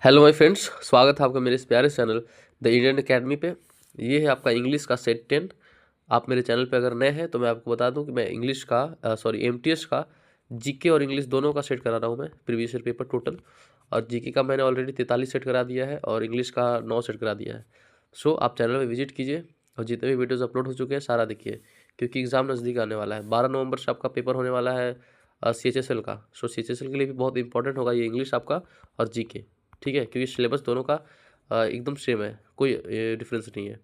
Hello my friends, स्वागत है आपका मेरे इस प्यारे चैनल द इंडियन एकेडमी पे। ये है आपका इंग्लिश का सेट 10। आप मेरे चैनल पे अगर नए हैं तो मैं आपको बता दूं कि मैं इंग्लिश का एमटीएस का जीके और इंग्लिश दोनों का सेट करा रहा हूं मैं, प्रीवियस ईयर पेपर टोटल। और जीके का मैंने ऑलरेडी 43 सेट करा दिया है और इंग्लिश का 9 सेट करा दिया है। सो आप चैनल पर विजिट कीजिए और जितने भी वीडियोज़ अपलोड हो चुके हैं सारा देखिए, क्योंकि एग्ज़ाम नज़दीक आने वाला है। 12 नवंबर से आपका पेपर होने वाला है CHSL का। सो CHSL के लिए भी बहुत इंपॉर्टेंट होगा ये इंग्लिश आपका और जीके, ठीक है, क्योंकि सिलेबस दोनों का एकदम सेम है, कोई डिफरेंस नहीं है।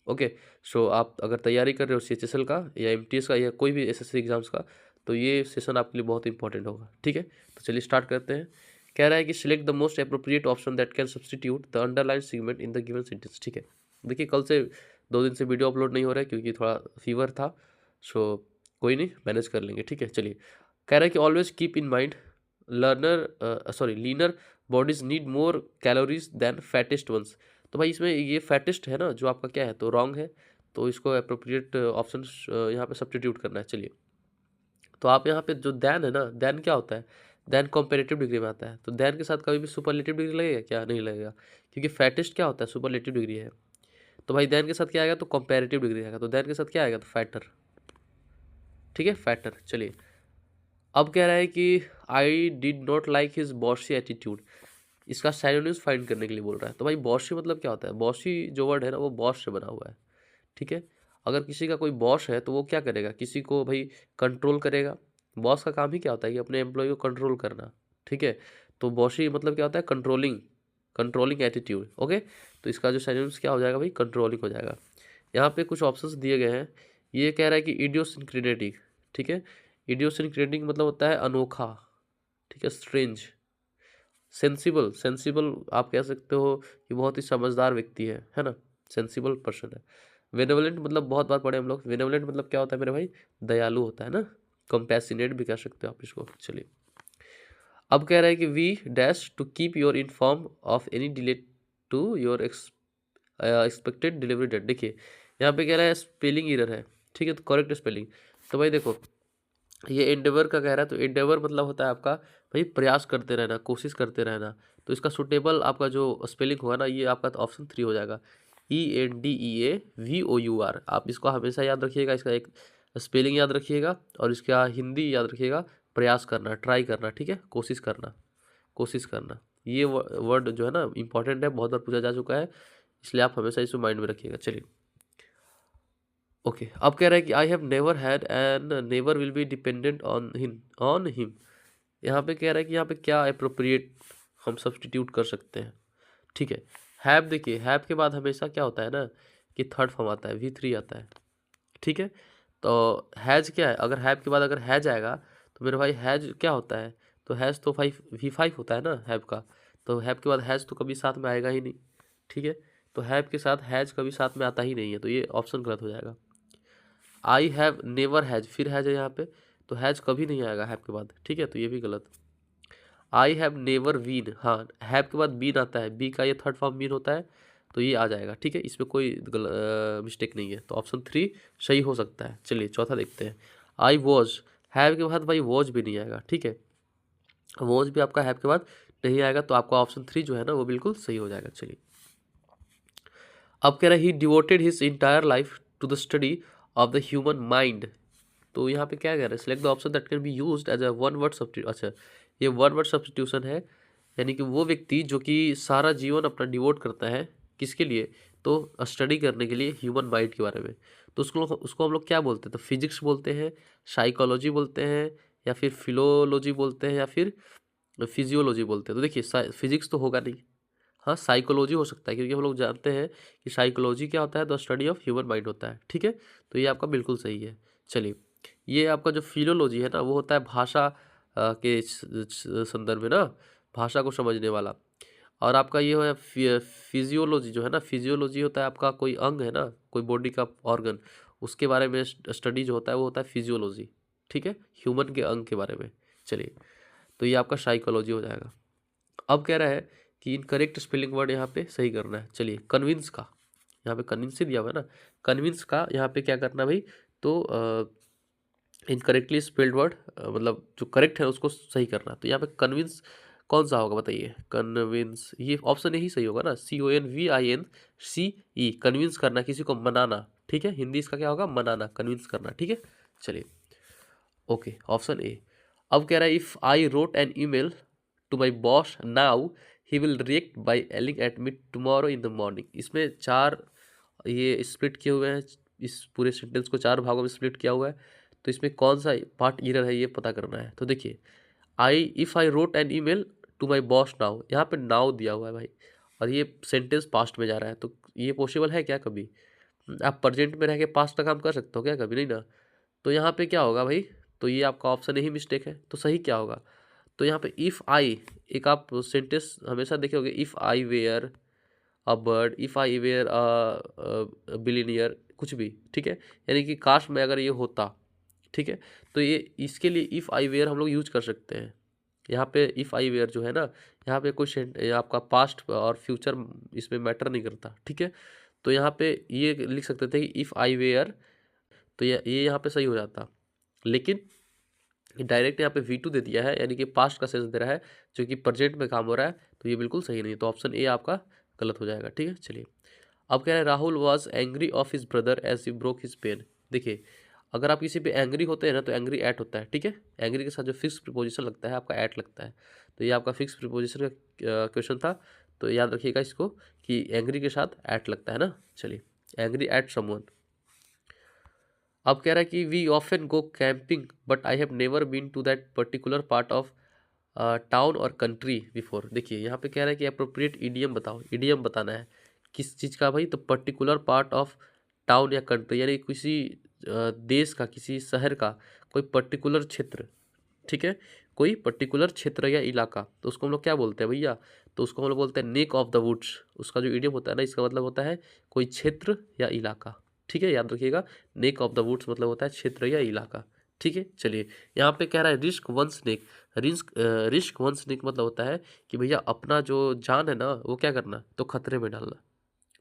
ओके। सो आप अगर तैयारी कर रहे हो CHSL का या MTS का या कोई भी SSC एग्जाम्स का, तो ये सेशन आपके लिए बहुत इंपॉर्टेंट होगा, ठीक है। तो चलिए स्टार्ट करते हैं। कह रहा है कि select the most appropriate option that can substitute the underline segment in the given sentence, ठीक है। देखिए कल से 2 दिन से वीडियो अपलोड नहीं हो रहा है क्योंकि थोड़ा फीवर था। सो कोई नहीं, मैनेज कर लेंगे, ठीक है। चलिए, कह रहा है कि always keep in mind leaner bodies need more calories than fattest ones. तो भाई इसमें ये फैटेस्ट है ना जो आपका क्या है, तो रॉन्ग है। तो इसको अप्रोप्रिएट ऑप्शन यहाँ पे सब्स्टिट्यूट करना है। चलिए, तो आप यहाँ पे जो देन है ना, देन क्या होता है, देन कंपेरेटिव डिग्री में आता है। तो देन के साथ कभी भी सुपरलेटिव डिग्री लगेगा क्या? नहीं लगेगा, क्योंकि फैटेस्ट क्या होता है, सुपरलेटिव डिग्री है। तो भाई देन के साथ क्या आएगा, तो कंपेरेटिव डिग्री आएगा। तो देन के साथ क्या आएगा, तो फैटर, ठीक है, फैटर। चलिए, अब कह रहा है कि I did not like his bossy attitude. इसका साइनोनिम्स फाइंड करने के लिए बोल रहा है। तो भाई बॉसी मतलब क्या होता है, बॉसी जो वर्ड है ना वो बॉस से बना हुआ है, ठीक है। अगर किसी का कोई बॉस है तो वो क्या करेगा, किसी को भाई कंट्रोल करेगा। बॉस का काम ही क्या होता है कि अपने एम्प्लॉय को कंट्रोल करना, ठीक है। तो बॉसी मतलब क्या होता है, कंट्रोलिंग, कंट्रोलिंग एटीट्यूड। ओके, तो इसका जो साइनोनिम्स क्या हो जाएगा भाई, कंट्रोलिंग हो जाएगा। यहाँ पे कुछ ऑप्शंस दिए गए हैं। ये कह रहा है कि इडियोसिंक्रेटिक, ठीक है। इडियोसिंक्रेटिक मतलब होता है अनोखा, ठीक है, स्ट्रेंज। सेंसिबल, सेंसिबल आप कह सकते हो कि बहुत ही समझदार व्यक्ति है ना, सेंसिबल पर्सन है। बेनेवलेंट मतलब बहुत बार पढ़े हम लोग, बेनेवलेंट मतलब क्या होता है मेरे भाई, दयालु होता है ना। कंपैसिनेट भी कह सकते हो आप इसको। चलिए, अब कह रहा है कि we dash to keep your inform of any delay to your expected delivery date. देखिए यहाँ पे कह रहा है स्पेलिंग एरर है, ठीक है, तो करेक्ट स्पेलिंग। तो भाई देखो, ये एंडेवर का कह रहा है, तो एंडेवर मतलब होता है आपका भाई प्रयास करते रहना, कोशिश करते रहना। तो इसका सुटेबल आपका जो स्पेलिंग होगा ना, ये आपका तो ऑप्शन 3 हो जाएगा, ENDEAVOUR। आप इसको हमेशा याद रखिएगा, इसका एक स्पेलिंग याद रखिएगा और इसका हिंदी याद रखिएगा, प्रयास करना, ट्राई करना, ठीक है, कोशिश करना, कोशिश करना। ये वर्ड जो है ना इंपॉर्टेंट है, बहुत बार पूछा जा चुका है, इसलिए आप हमेशा इसको माइंड में रखिएगा। चलिए, ओके। अब कह रहा है कि आई have never had and never will be dependent on him. यहाँ पे कह रहा है कि यहाँ पे क्या अप्रोप्रिएट हम सब्सटीट्यूट कर सकते हैं, ठीक है। हैव, देखिए हैव के बाद हमेशा क्या होता है ना कि थर्ड फॉर्म आता है, V3 आता है, ठीक है। तो हैज क्या है, अगर हैव के बाद अगर हैज आएगा तो मेरे भाई हैज क्या होता है, तो हैज तो V5 होता है ना हैव का। तो हैव के बाद हैज तो कभी साथ में आएगा ही नहीं, ठीक है। तो हैव के साथ हैज कभी साथ में आता ही नहीं है, तो ये ऑप्शन गलत हो जाएगा। आई हैव नेवर हैज, फिर हैज है यहाँ पे, तो हैज कभी नहीं आएगा हैव के बाद, ठीक है, तो ये भी गलत। आई हैव नेवर बीन, हाँ हैव के बाद बीन आता है, बी का ये थर्ड फॉर्म बीन होता है, तो ये आ जाएगा, ठीक है, इसमें कोई मिस्टेक नहीं है, तो ऑप्शन 3 सही हो सकता है। चलिए चौथा देखते हैं। आई वॉज, हैव के बाद भाई वॉज भी नहीं आएगा, ठीक है, वॉज भी आपका हैव के बाद नहीं आएगा, तो आपका ऑप्शन 3 जो है ना वो बिल्कुल सही हो जाएगा। चलिए, अब कह रहा है he devoted his entire life to the study of the human mind. तो यहाँ पे क्या कह रहा है, select the option that can be used as a one word substitute. अच्छा, ये वन वर्ड सब्स्टिट्यूशन है, यानी कि वो व्यक्ति जो कि सारा जीवन अपना डिवोट करता है किसके लिए, तो स्टडी करने के लिए ह्यूमन माइंड के बारे में। तो उसको हम लोग क्या बोलते हैं, तो फिजिक्स बोलते हैं, साइकोलॉजी बोलते हैं, या फिर फिलोलॉजी बोलते हैं, या फिर फिजियोलॉजी बोलते हैं। तो देखिए फिजिक्स तो होगा नहीं, हाँ साइकोलॉजी हो सकता है, क्योंकि हम लोग जानते हैं कि साइकोलॉजी क्या होता है, the study of human mind होता है, ठीक है। तो ये आपका बिल्कुल सही है। चलिए, ये आपका जो फिलोलॉजी है ना वो होता है भाषा के संदर्भ में ना, भाषा को समझने वाला। और आपका ये है फिजियोलॉजी जो है ना, फिजियोलॉजी होता है आपका कोई अंग है ना, कोई बॉडी का ऑर्गन, उसके बारे में स्टडी जो होता है वो होता है फिजियोलॉजी, ठीक है, ह्यूमन के अंग के बारे में। चलिए, तो ये आपका साइकोलॉजी हो जाएगा। अब कह रहा है कि इनकरेक्ट स्पेलिंग वर्ड यहाँ पे सही करना है। चलिए, कन्विंस का, यहाँ पे कन्विंस ही दिया हुआ है ना, कन्विंस का यहाँ पे क्या करना भाई, तो इनकरेक्टली स्पेल्ड वर्ड मतलब जो करेक्ट है उसको सही करना। तो यहाँ पे कन्विंस कौन सा होगा बताइए? कन्विंस, ये ऑप्शन यही सही होगा ना, CONVINCE, कन्विंस करना, किसी को मनाना, ठीक है, हिंदी इसका क्या होगा? मनाना, कन्विंस करना, ठीक है। चलिए, ओके, ऑप्शन ए। अब कह रहा है if I wrote an email to my boss now he will react by yelling at me tomorrow in the morning. इसमें चार ये स्प्लिट किए हुए हैं, इस पूरे सेंटेंस को चार भागों में स्प्लिट किया हुआ है। तो इसमें कौन सा पार्ट एरर है ये पता करना है। तो देखिए, I wrote an email to my boss now, यहाँ पे नाउ दिया हुआ है भाई, और ये सेंटेंस पास्ट में जा रहा है, तो ये पॉसिबल है क्या कभी? आप प्रेजेंट में रह के पास्ट का काम कर सकते हो क्या कभी? नहीं ना। तो यहाँ पे क्या होगा भाई? तो ये आपका ऑप्शन ही मिस्टेक है। तो सही क्या होगा? तो यहाँ पे इफ़ आई, एक आप सेंटेंस हमेशा देखे होगे, if I were a bird, if I were a billionaire, कुछ भी, ठीक है, यानी कि काश में अगर ये होता, ठीक है, तो ये इसके लिए इफ़ आई वेयर हम लोग यूज कर सकते हैं। यहाँ पे इफ़ आई वेयर जो है ना, यहाँ पे कुछ आपका पास्ट और फ्यूचर इसमें मैटर नहीं करता, ठीक है। तो यहाँ पे ये लिख सकते थे कि इफ़ आई वेयर, तो ये यहाँ पे सही हो जाता, लेकिन डायरेक्ट यहाँ पे V2 दे दिया है, यानी कि पास्ट का सेंस दे रहा है, जो कि प्रेजेंट में काम हो रहा है, तो ये बिल्कुल सही नहीं है। तो ऑप्शन ए आपका गलत हो जाएगा, ठीक है। चलिए, अब कह रहे हैं Rahul was angry of his brother as he broke his pen. देखिए, अगर आप किसी पे एंग्री होते हैं ना, तो एंग्री एट होता है, ठीक है। एंग्री के साथ जो फिक्स प्रीपोजिशन लगता है आपका एट लगता है। तो ये आपका फिक्स प्रीपोजिशन का क्वेश्चन था, तो याद रखिएगा इसको कि एंग्री के साथ एट लगता है ना। चलिए, एंग्री एट समवन। अब कह रहा है कि we often go camping but I have never been to that particular part of town और कंट्री बिफोर। देखिए, यहाँ पे कह रहा है कि अप्रोप्रिएट ईडियम बताओ, ईडियम बताना है किस चीज़ का भाई? तो पर्टिकुलर पार्ट ऑफ टाउन या कंट्री, यानी किसी देश का, किसी शहर का कोई पर्टिकुलर क्षेत्र, ठीक है, कोई पर्टिकुलर क्षेत्र या इलाका, तो उसको हम लोग क्या बोलते हैं भैया? तो उसको हम लोग बोलते हैं नेक ऑफ द वुड्स। उसका जो ईडियम होता है ना, इसका मतलब होता है कोई क्षेत्र या इलाका, ठीक है, याद रखिएगा। नेक ऑफ द वुड्स मतलब होता है क्षेत्र या इलाका, ठीक है। चलिए, यहाँ पे कह रहा है risk one snake. Risk one snake मतलब होता है कि भैया अपना जो जान है ना, वो क्या करना? तो खतरे में डालना,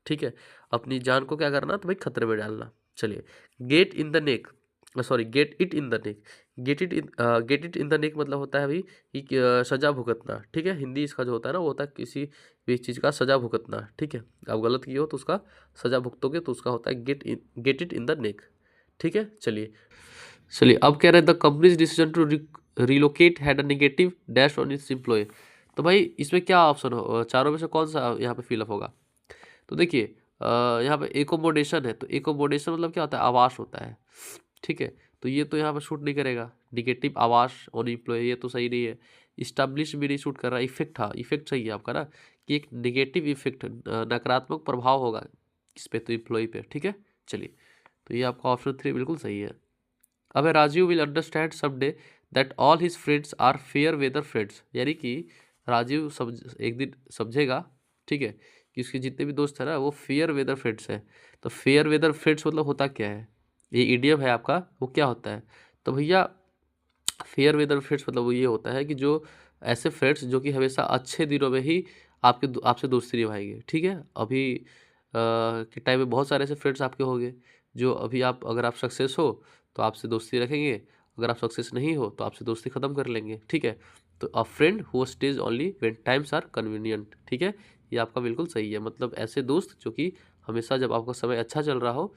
ठीक है, अपनी जान को क्या करना? तो भाई खतरे में डालना। चलिए, get in the neck, sorry, gate it in the neck. Gate it in the नेक मतलब होता है भाई कि सजा भुगतना, ठीक है। हिंदी इसका जो होता है ना, वो होता है किसी भी चीज़ का सजा भुगतना, ठीक है। आप गलत किए हो तो उसका सजा भुगतोगे, तो उसका होता है get it in the neck, ठीक है। चलिए, अब कह रहे हैं the company's decision to relocate had a negative dash on its employ. तो भाई इसमें क्या ऑप्शन हो, चारों में से कौन सा यहाँ पे फिलअप होगा? तो देखिए, यहाँ पे एकोमोडेशन है, तो एकोमोडेशन मतलब क्या होता है? आवास होता है, ठीक है। तो ये तो यहाँ पे शूट नहीं करेगा, निगेटिव आवास ऑन एम्प्लॉय, ये तो सही नहीं है। इस्टेब्लिश भी नहीं शूट कर रहा। इफेक्ट, हाँ, इफेक्ट सही है आपका ना, कि एक निगेटिव इफेक्ट, नकारात्मक प्रभाव होगा किस पे? तो एम्प्लॉय पे, ठीक है। चलिए, तो ये आपका ऑप्शन 3 बिल्कुल सही है। अब है Rajiv will understand someday that all his friends are fair weather friends, यानी कि राजीव एक दिन समझेगा, ठीक है, कि उसके जितने भी दोस्त हैं ना, वो फेयर वेदर फ्रेंड्स हैं। तो फेयर वेदर फ्रेंड्स मतलब होता क्या है? ये इडियम है आपका, वो क्या होता है? तो भैया फेयर वेदर फ्रेंड्स मतलब वो ये होता है कि जो ऐसे फ्रेंड्स जो कि हमेशा अच्छे दिनों में ही आपसे दोस्ती निभाएंगे, ठीक है। अभी के टाइम में बहुत सारे ऐसे फ्रेंड्स आपके होंगे जो अभी अगर आप सक्सेस हो तो आपसे दोस्ती रखेंगे, अगर आप सक्सेस नहीं हो तो आपसे दोस्ती ख़त्म कर लेंगे, ठीक है। तो a friend who stays only when times are convenient, ठीक है, ये आपका बिल्कुल सही है। मतलब ऐसे दोस्त जो कि हमेशा जब आपका समय अच्छा चल रहा हो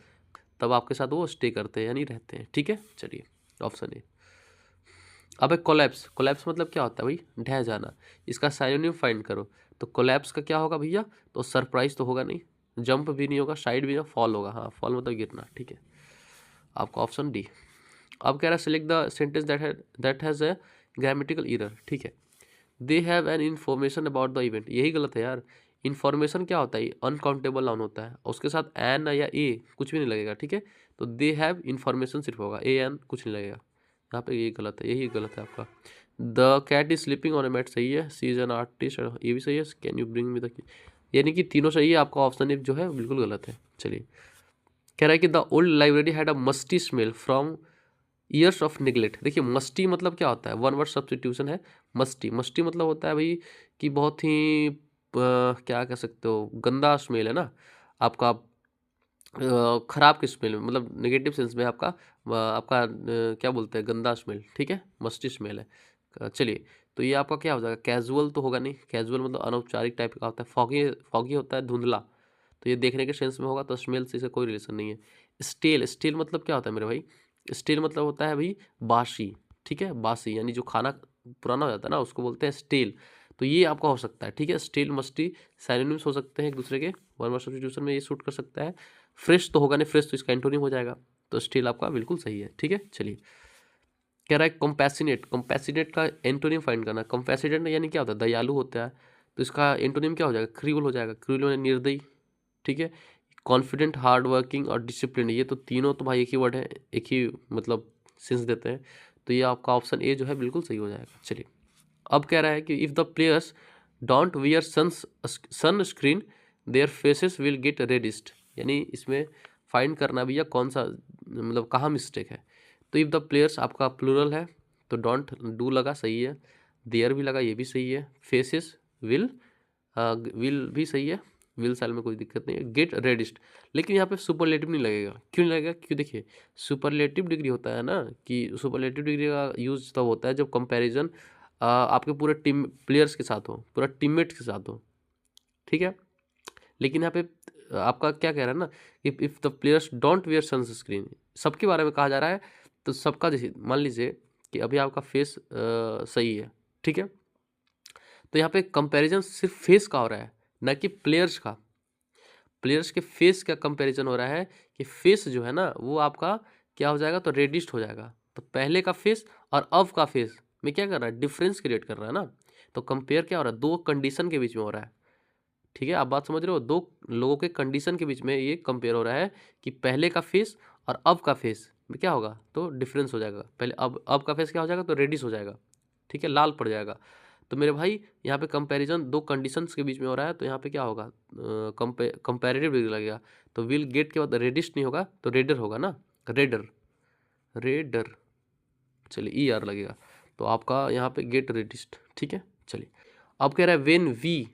तब आपके साथ वो स्टे करते हैं, यानी रहते हैं, ठीक है। चलिए, ऑप्शन ए। अब एक कोलैप्स। कोलैप्स मतलब क्या होता है भाई? ढह जाना। इसका साइनोनिम फाइंड करो। तो कोलैप्स का क्या होगा भैया? तो सरप्राइज तो होगा नहीं, जंप भी नहीं होगा, साइड भी नहीं, फॉल होगा। हाँ, फॉल मतलब गिरना, ठीक है। आपका ऑप्शन डी। अब कह रहा है select the sentence that has a grammatical error, ठीक है। They have an information about the event, यही गलत है यार। इन्फॉर्मेशन क्या होता है? अनकाउंटेबल नाउन होता है, उसके साथ एन या ए कुछ भी नहीं लगेगा, ठीक है। तो दे हैव इन्फॉर्मेशन सिर्फ होगा, ए एन कुछ नहीं लगेगा। यहाँ पे ये गलत है, यही गलत है आपका। The cat is sleeping on a mat सही है। सी इज एन आर्टिस्ट, ये भी सही है। Can you bring me the, यानी कि तीनों सही है। आपका ऑप्शन जो है बिल्कुल गलत है। चलिए, कह रहा है कि the old library had a musty smell from years of neglect. देखिए, मस्टी मतलब क्या होता है? वन वर्ड सब्स्टिट्यूशन है। मस्टी, मस्टी मतलब होता है भाई कि बहुत ही क्या कह सकते हो, गंदा स्मेल है ना आपका, खराब के स्मेल में, मतलब नेगेटिव सेंस में आपका क्या बोलते हैं, गंदा स्मेल, ठीक है, मस्टी स्मेल है। चलिए, तो ये आपका क्या हो जाएगा, कैजुअल तो होगा नहीं, कैजुअल मतलब अनौपचारिक टाइप का होता है, फॉगी फॉगी होता है धुंधला, तो ये देखने के सेंस में होगा, तो स्मेल से इसका कोई रिलेशन नहीं है। स्टेल, स्टेल मतलब क्या होता है मेरे भाई, स्टेल मतलब होता है भाई बासी, ठीक है, बासी यानी जो खाना पुराना हो जाता है ना उसको बोलते हैं स्टेल। तो ये आपका हो सकता है, ठीक है, स्टेल मस्टी सिनोनिम्स हो सकते हैं एक दूसरे के, वन वर्ड सब्स्टिट्यूशन में ये सूट कर सकता है। फ्रेश तो होगा नहीं, फ्रेश तो इसका एंटोनिम हो जाएगा, तो स्टेल आपका बिल्कुल सही है, ठीक है। चलिए कह रहा है कंपैसिनेट, कंपैसिनेट का एंटोनिम फाइंड करना। कंपैसिनेट यानी क्या होता है, दयालु होता है, तो इसका एंटोनिम क्या हो जाएगा, क्रूएल हो जाएगा, क्रूएल यानी निर्दयी, ठीक है। कॉन्फिडेंट, हार्ड वर्किंग और डिसिप्लिन, ये तो तीनों तो भाई एक ही वर्ड है, एक ही मतलब सेंस देते हैं, तो ये आपका ऑप्शन ए जो है बिल्कुल सही हो जाएगा। चलिए अब कह रहा है कि if the players don't wear sunscreen their faces will get reddest, यानी इसमें फाइंड करना भी या कौन सा मतलब कहाँ मिस्टेक है। तो इफ़ द प्लेयर्स आपका प्लूरल है, तो डोंट डू लगा सही है, देयर भी लगा ये भी सही है, फेसेस विल भी सही है, विल साल में कोई दिक्कत नहीं है, गेट रेडिस्ट, लेकिन यहाँ पे सुपरलेटिव नहीं लगेगा, क्यों नहीं लगेगा, क्यों देखिए सुपरलेटिव डिग्री होता है ना, कि सुपरलेटिव डिग्री का यूज तब होता है जब कंपैरिजन आपके पूरे टीम प्लेयर्स के साथ हो, पूरा टीममेट के साथ हो, ठीक है। लेकिन यहाँ पे आपका क्या कह रहा है ना, if the players don't wear sunscreen, सबके बारे में कहा जा रहा है, तो सबका जैसे मान लीजिए कि अभी आपका फेस सही है, ठीक है, तो यहाँ पे कंपैरिजन सिर्फ फेस का हो रहा है, ना कि प्लेयर्स का। प्लेयर्स के फेस का कंपैरिजन हो रहा है कि फेस जो है ना वो आपका क्या हो जाएगा, तो रेडिस्ट हो जाएगा। तो पहले का फेस और अब का फेस में क्या कर रहा है, डिफरेंस क्रिएट कर रहा है ना, तो कंपेयर क्या हो रहा है, दो कंडीशन के बीच में हो रहा है, ठीक है। आप बात समझ रहे हो, दो लोगों के कंडीशन के बीच में ये कंपेयर हो रहा है कि पहले का फेस और अब का फेस में क्या होगा, तो डिफरेंस हो जाएगा, पहले अब का फेस क्या हो जाएगा, तो रेडिश हो जाएगा, ठीक है, लाल पड़ जाएगा। तो मेरे भाई यहाँ पे कंपैरिजन दो कंडीशंस के बीच में हो रहा है, तो यहाँ पे क्या होगा, कंपैरेटिव डिग्री लगेगा, तो विल गेट के बाद रेडिश नहीं होगा, तो रेडर होगा ना, रेडर, रेडर, चलिए ई आर लगेगा, तो आपका यहाँ पे गेट रेडिस्ट, ठीक है। चलिए अब कह रहा है when we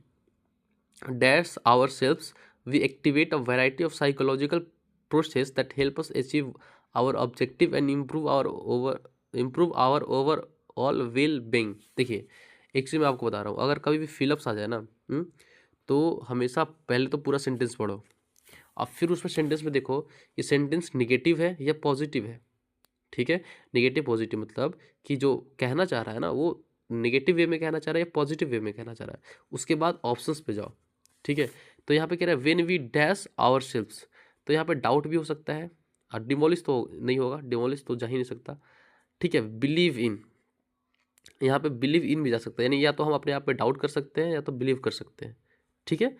dash ourselves we activate a variety of psychological process that help us achieve our objective and improve our overall well being। देखिए एक चीज़ मैं आपको बता रहा हूँ, अगर कभी भी फिलअप्स आ जाए ना, तो हमेशा पहले तो पूरा सेंटेंस पढ़ो, अब फिर उसमें सेंटेंस में देखो ये सेंटेंस निगेटिव है या पॉजिटिव है, ठीक है। निगेटिव पॉजिटिव मतलब कि जो कहना चाह रहा है ना वो निगेटिव वे में कहना चाह रहा है या पॉजिटिव वे में कहना चाह रहा है, उसके बाद ऑप्शंस पे जाओ, ठीक है। तो यहाँ पे कह रहा है when we dash ourselves, तो यहाँ पे डाउट भी हो सकता है, और डिमोलिश तो नहीं होगा, डिमोलिश तो जा ही नहीं सकता, ठीक है। बिलीव इन, यहाँ पे बिलीव इन भी जा सकता है, यानी या तो हम अपने आप पे डाउट कर सकते हैं या तो बिलीव कर सकते हैं, ठीक है।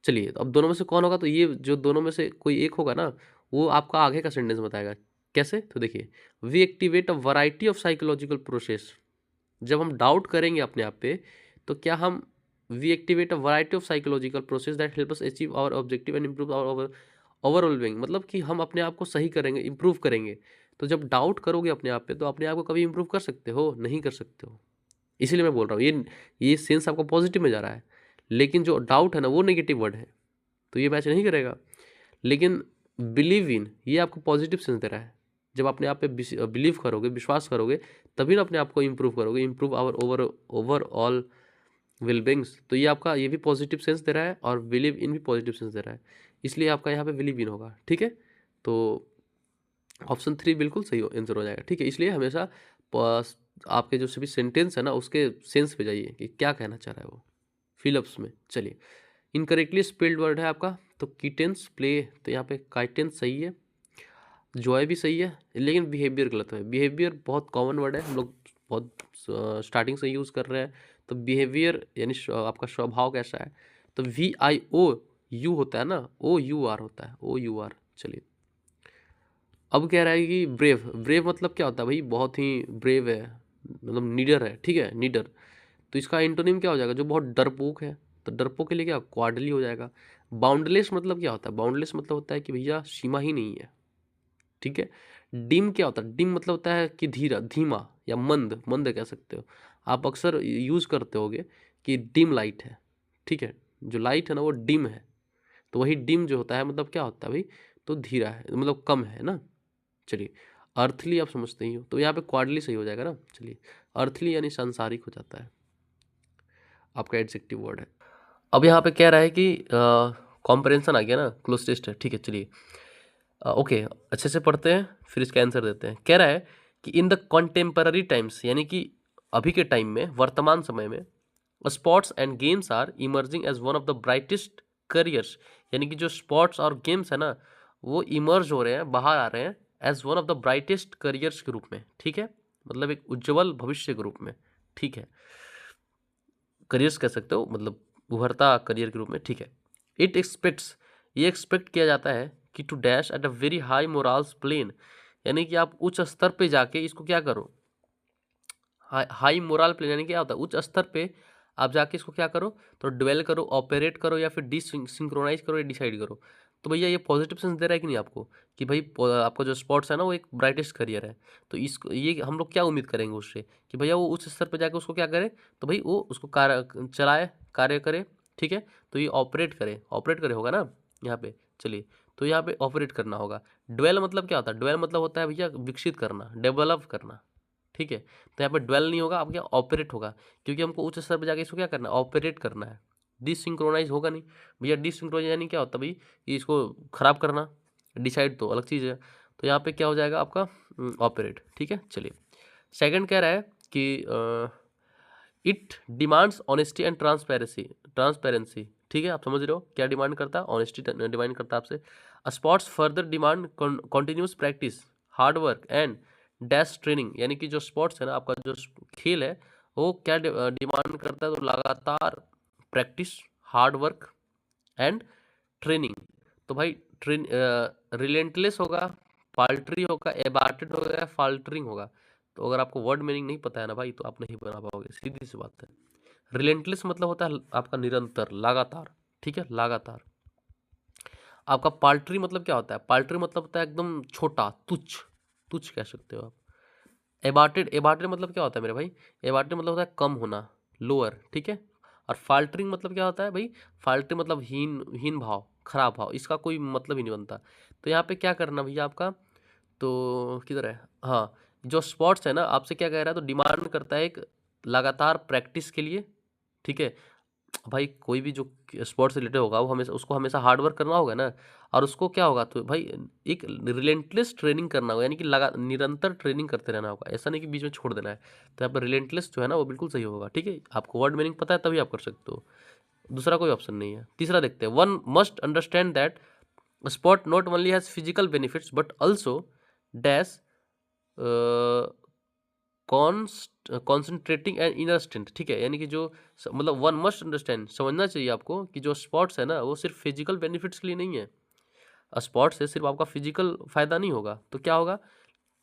चलिए तो अब दोनों में से कौन होगा, तो ये जो दोनों में से कोई एक होगा ना वो आपका आगे का सेंटेंस बताएगा कैसे। तो देखिए we activate a variety of psychological process, जब हम डाउट करेंगे अपने आप पे तो क्या हम we activate a variety of psychological process that help us achieve our objective and improve our overall being, मतलब कि हम अपने आप को सही करेंगे, इम्प्रूव करेंगे। तो जब डाउट करोगे अपने आप पे तो अपने आप को कभी इम्प्रूव कर सकते हो, नहीं कर सकते हो। इसीलिए मैं बोल रहा हूँ ये सेंस आपका पॉजिटिव में जा रहा है, लेकिन जो डाउट है ना वो नेगेटिव वर्ड है, तो ये मैच नहीं करेगा। लेकिन बिलीव इन ये आपको पॉजिटिव सेंस दे रहा है, जब अपने आप पे बिलीव करोगे, विश्वास करोगे, तभी ना अपने आप को इम्प्रूव करोगे, इम्प्रूव आवर ओवरऑल वेलबींग्स, तो ये आपका ये भी पॉजिटिव सेंस दे रहा है और बिलीव इन भी पॉजिटिव सेंस दे रहा है, इसलिए आपका यहाँ पे बिलीव इन होगा, ठीक है। तो ऑप्शन 3 बिल्कुल सही आंसर हो जाएगा, ठीक है। इसलिए हमेशा आपके जो सभी सेंटेंस है ना उसके सेंस पे जाइए कि क्या कहना चाह रहा है वो फिलअप्स में। चलिए इनकरेक्टली स्पेल्ड वर्ड है आपका, तो किटेंस प्ले, तो यहाँ पे काइटेंस सही है, जॉय भी सही है, लेकिन बिहेवियर गलत है। बिहेवियर बहुत कॉमन वर्ड है, हम लोग बहुत स्टार्टिंग से यूज़ कर रहे हैं, तो बिहेवियर यानी आपका स्वभाव कैसा है, तो VIOU होता है ना, OUR होता है, OUR। चलिए अब कह रहा है कि ब्रेव, ब्रेव मतलब क्या होता है भाई, बहुत ही ब्रेव है, मतलब नीडर है, ठीक है, नीडर। तो इसका एंटोनिम क्या हो जाएगा, जो बहुत डरपोक है, तो डरपोक के लिए क्या क्वाडली हो जाएगा। बाउंडलेस मतलब क्या होता है, बाउंडलेस मतलब होता है कि भैया सीमा ही नहीं है, ठीक है। डिम क्या होता है, डिम मतलब होता है कि धीरा, धीमा या मंद, मंद कह सकते हो। आप अक्सर यूज़ करते होगे कि डिम लाइट है, ठीक है, जो लाइट है ना वो डिम है, तो वही डिम जो होता है मतलब क्या होता है भाई, तो धीरा है, मतलब कम है ना। चलिए अर्थली आप समझते ही हो, तो यहाँ पे क्वाडली सही हो जाएगा ना। चलिए अर्थली यानी सांसारिक हो जाता है, आपका एडजेक्टिव वर्ड है। अब यहाँ पे कह रहा है कि कॉम्प्रहेंशन आ गया ना, क्लोज टेस्ट है, ठीक है चलिए। ओके, अच्छे से पढ़ते हैं फिर इसका आंसर देते हैं। कह रहा है कि इन द कॉन्टेम्पररी टाइम्स, यानी कि अभी के टाइम में, वर्तमान समय में, sports and games are emerging as one of the brightest careers, यानी कि जो स्पोर्ट्स और गेम्स है ना वो इमर्ज हो रहे हैं, बाहर आ रहे हैं as one of the brightest careers के रूप में, ठीक है, मतलब एक उज्जवल भविष्य के रूप में, ठीक है, करियर्स कह सकते हो, मतलब उभरता करियर के रूप में, ठीक है। इट एक्सपेक्ट्स, ये एक्सपेक्ट किया जाता है कि to dash at a very high morals plane, यानी कि आप उच्च स्तर पे जाके इसको क्या करो, हाई मोरल प्लेन, यानी क्या होता है उच्च स्तर पे आप जाके इसको क्या करो, तो ड्वेल करो, ऑपरेट करो, या फिर डिसिंक्रोनाइज करो, या डिसाइड करो। तो भैया ये पॉजिटिव सेंस दे रहा है कि नहीं आपको, कि भाई आपका जो स्पोर्ट्स है ना वो एक ब्राइटेस्ट करियर है, तो इसको ये हम लोग क्या उम्मीद करेंगे उससे, कि भैया वो उच्च स्तर पे जाके उसको क्या करे, तो भाई वो उसको कार्य चलाए, कार्य करे, ठीक है। तो ये ऑपरेट करे, ऑपरेट करे होगा ना यहाँ पे, चलिए। तो यहाँ पे ऑपरेट करना होगा। ड्वेल मतलब क्या होता है, ड्वेल मतलब होता है भैया विकसित करना, डेवलप करना, ठीक है। तो यहाँ पे ड्वेल नहीं होगा, अब क्या ऑपरेट होगा, क्योंकि हमको उच्च स्तर पर जाके इसको क्या करना है, ऑपरेट करना है। डिसिंक्रोनाइज होगा नहीं भैया, डिसिंक्रोनाइज यानी क्या होता है भाई, ये इसको खराब करना, डिसाइड तो अलग चीज़ है। तो यहाँ पे क्या हो जाएगा आपका ऑपरेट, ठीक है चलिए। सेकंड कह रहा है कि it demands honesty and transparency, transparency, ठीक है, आप समझ रहे हो क्या डिमांड करता है, ऑनेस्टी डिमांड करता है आपसे। Sports further demand continuous practice, hard work and dash training, यानी कि जो स्पोर्ट्स है ना आपका, जो खेल है वो क्या डिमांड करता है, तो लगातार practice, hard work and training. तो भाई ट्रेन रिलेंटलेस होगा, पाल्ट्री होगा, एबार्टेड होगा, या फाल्टरिंग होगा। तो अगर आपको वर्ड मीनिंग नहीं पता है ना भाई तो आप नहीं बना पाओगे, सीधी सी बात है। रिलेंटलेस मतलब होता है आपका निरंतर, लगातार, ठीक है, लगातार। आपका पाल्ट्री मतलब क्या होता है, पाल्ट्री मतलब होता है एकदम छोटा, तुच्छ, तुच्छ कह सकते हो आप। एबार्टेड, एबार्टेड मतलब क्या होता है मेरे भाई, एबार्टेड मतलब होता है कम होना, लोअर, ठीक है। और फाल्टरिंग मतलब क्या होता है भाई, फाल्टरिंग मतलब हीन, हीन भाव, खराब भाव, इसका कोई मतलब ही नहीं बनता। तो यहाँ पे क्या करना भैया आपका, तो किधर है, हाँ, जो स्पोर्ट्स है ना आपसे क्या कह रहा है, तो डिमांड करता है एक लगातार प्रैक्टिस के लिए, ठीक है। भाई कोई भी जो स्पोर्ट्स से रिलेटेड होगा वो हमेशा, उसको हमेशा हार्ड वर्क करना होगा ना, और उसको क्या होगा, तो भाई एक रिलेंटलेस ट्रेनिंग करना होगा, यानी कि लगा निरंतर ट्रेनिंग करते रहना होगा, ऐसा नहीं कि बीच में छोड़ देना है। तो यहाँ पर रिलेंटलेस जो है ना वो बिल्कुल सही होगा, ठीक है। आपको वर्ड मीनिंग पता है तभी आप कर सकते हो, दूसरा कोई ऑप्शन नहीं है। तीसरा देखते हैं, one must understand that sport not only has physical benefits but also dash concentrating and inner strength, ठीक है, यानी कि जो मतलब वन मस्ट अंडरस्टैंड, समझना चाहिए आपको कि जो स्पोर्ट्स है ना वो सिर्फ फिजिकल बेनिफिट्स के लिए नहीं है। स्पोर्ट्स से सिर्फ आपका फिजिकल फायदा नहीं होगा, तो क्या होगा,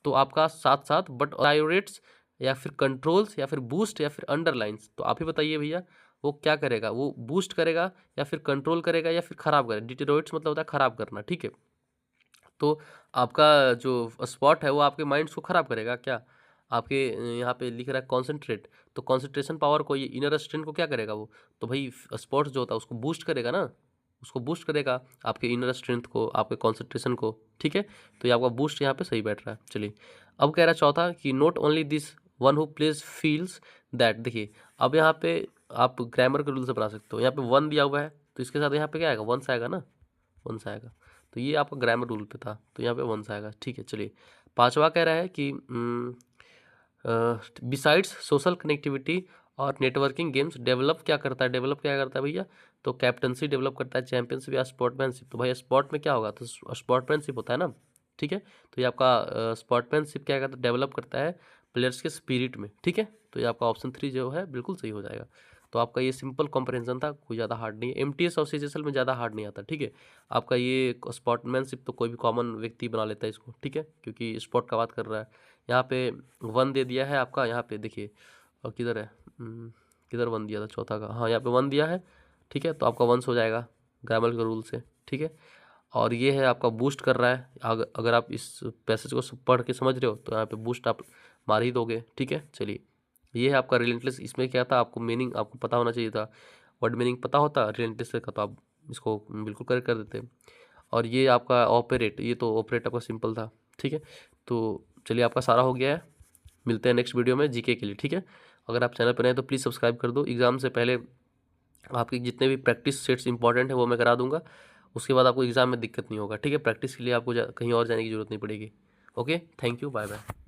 तो आपका साथ साथ बट डायोरेट्स, या फिर कंट्रोल्स, या फिर बूस्ट, या फिर अंडरलाइंस। तो आप ही बताइए भैया वो क्या करेगा, वो बूस्ट करेगा, या फिर कंट्रोल करेगा, या फिर खराब करेगा। डिटेरोइट्स मतलब होता है खराब करना, ठीक है। तो आपका जो स्पॉट है वो आपके माइंड्स को ख़राब करेगा क्या, आपके यहाँ पे लिख रहा है कॉन्सेंट्रेट, तो कॉन्सेंट्रेशन पावर को, ये इनर स्ट्रेंथ को क्या करेगा वो, तो भाई स्पोर्ट्स जो होता है उसको बूस्ट करेगा ना, उसको बूस्ट करेगा आपके इनर स्ट्रेंथ को, आपके कॉन्सेंट्रेशन को, ठीक है। तो ये आपका बूस्ट यहाँ पे सही बैठ रहा है, चलिए। अब कह रहा है चौथा कि not only this one who plays feels that, देखिए अब यहाँ पे आप ग्रामर के रूल से बना सकते हो, यहाँ पे वन दिया हुआ है तो इसके साथ यहाँ पे क्या आएगा, वंस आएगा ना, वंस आएगा। तो ये आपका ग्रामर रूल पे था, तो यहाँ पे वंस आएगा, ठीक है चलिए। पांचवा कह रहा है कि बिसाइड्स सोशल कनेक्टिविटी और नेटवर्किंग गेम्स डेवलप क्या करता है, डेवलप क्या करता है भैया, तो कैप्टनसी डेवलप करता है, चैंपियनशिप या स्पोर्टमैनशिप। तो भाई स्पोर्ट में क्या होगा, तो स्पोर्टमैनशिप होता है ना, ठीक है। तो ये आपका स्पोर्टमैनशिप क्या करता है, डेवलप करता है प्लेयर्स के स्पिरिट में, ठीक है। तो ये आपका ऑप्शन 3 जो है बिल्कुल सही हो जाएगा। तो आपका ये सिंपल कॉम्प्रहेंशन था, कोई ज़्यादा हार्ड नहीं है, एमटीएस और सीजीएसएल में ज़्यादा हार्ड नहीं आता, ठीक है। आपका ये स्पोर्टमैनशिप तो कोई भी कॉमन व्यक्ति बना लेता है इसको, ठीक है, क्योंकि स्पोर्ट का बात कर रहा है। यहाँ पे वन दे दिया है आपका, यहाँ पे देखिए, और किधर है, किधर वन दिया था चौथा का, हाँ यहाँ पे वन दिया है, ठीक है। तो आपका वंस हो जाएगा ग्रामर के रूल से, ठीक है। और ये है आपका बूस्ट कर रहा है, अगर आप इस पैसेज को पढ़ के समझ रहे हो तो यहाँ पे बूस्ट आप मार ही दोगे, ठीक है चलिए। ये है आपका रिलेंटलेस, इसमें क्या था, आपको मीनिंग आपको पता होना चाहिए था, वर्ड मीनिंग पता होता रिलेंटलेस का तो आप इसको बिल्कुल करेक्ट कर देते। और ये आपका ऑपरेट, ये तो ऑपरेट आपका सिंपल था, ठीक है। तो चलिए आपका सारा हो गया है, मिलते हैं नेक्स्ट वीडियो में जीके के लिए, ठीक है। अगर आप चैनल पर नए तो प्लीज़ सब्सक्राइब कर दो, एग्ज़ाम से पहले आपके जितने भी प्रैक्टिस सेट्स इंपॉर्टेंट है वो मैं करा दूंगा। उसके बाद आपको एग्ज़ाम में दिक्कत नहीं होगा, ठीक है। प्रैक्टिस के लिए आपको कहीं और जाने की ज़रूरत नहीं पड़ेगी। Okay, thank you, bye bye.